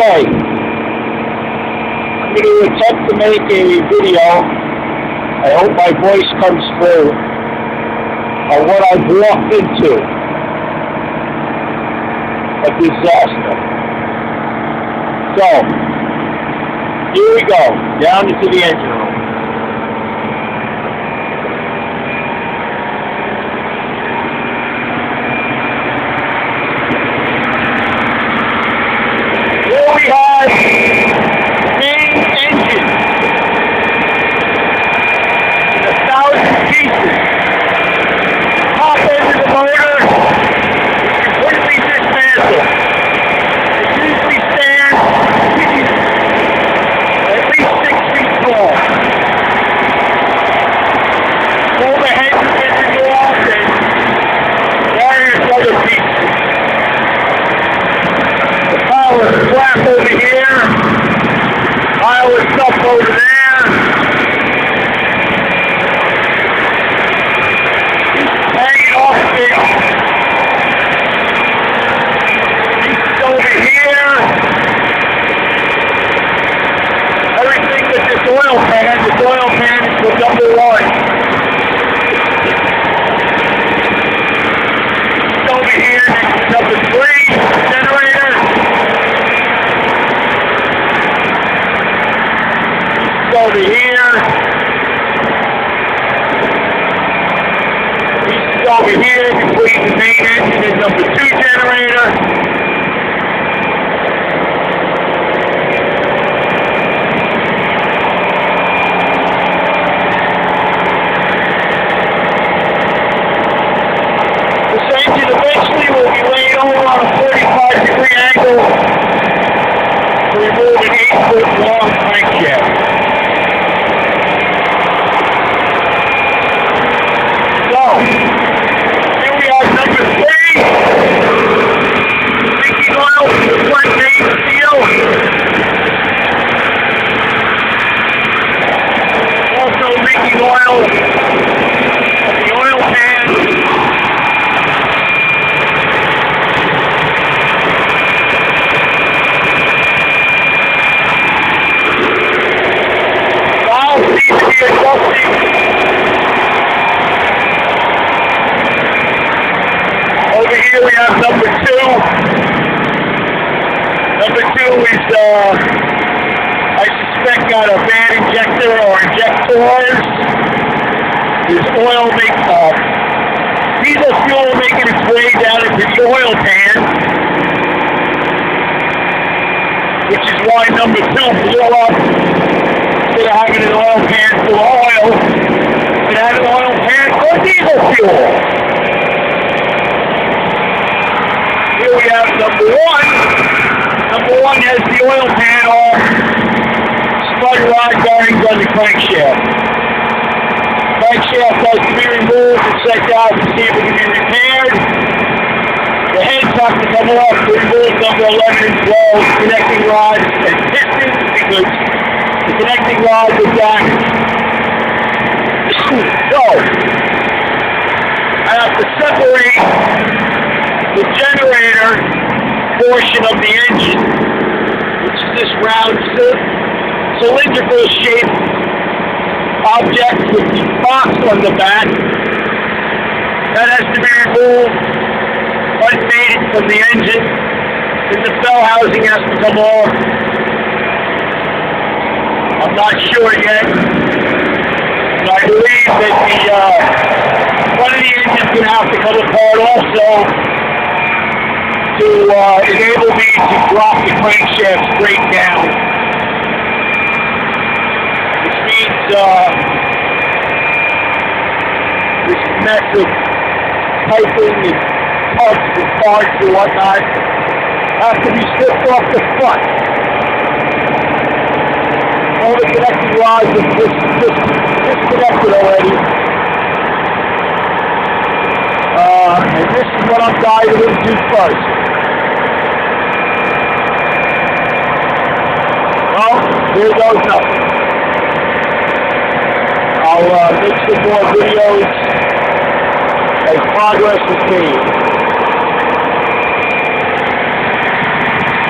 Okay. I'm going to attempt to make a video. I hope my voice comes through on what I've walked into. A disaster. So, here we go. Down into the engine room. Here we have the main engine in 1,000 pieces. Top end of the motor is completely dismantled. It usually stands at least 6 feet tall. All the heads have been removed and various other pieces. The power flap over here, pile of stuff over there. Hanging off of it. Pieces over here. Everything but this oil pan. This oil pan is the number one. Pieces over here. This is number 3 generator. Pieces over here. Pieces over here between the main engine and number 2 generator. This engine eventually will be laid over on a 45-degree angle to remove an 8-foot long crankshaft. So, here we are, number 3. Leaking oil from the front main seal. Also leaking oil from the oil pan. Valve needs to be adjusting. Over here we have number 2. Number 2 is, I suspect, got a bad injector or injectors. There's diesel fuel making its way down into the oil pan, which is why number 2 blew up. Instead of having an oil pan full of oil, it had an oil pan full of diesel fuel. Here we have number 1. Number 1 has the oil pan off, spud rod bearings on the crankshaft. Crankshaft has to be removed and sent out to see if it can be repaired. The heads have to come off to remove number 11 and 12 connecting rods and pistons because the connecting rods are damaged. So, I have to separate the generator portion of the engine, which is this round cylindrical shaped object with the box on the back. That has to be removed, unmated from the engine, and the bell housing has to come off. I'm not sure yet, but I believe that one of the engines is going to have to come apart also to enable me to drop the crankshaft straight down. Which means this mess of piping and tubs and parts and whatnot have to be stripped off the front. All the connecting rods are disconnected already. And this is what I'm diving into first. Well, here goes nothing. I'll make some more videos as progress is made.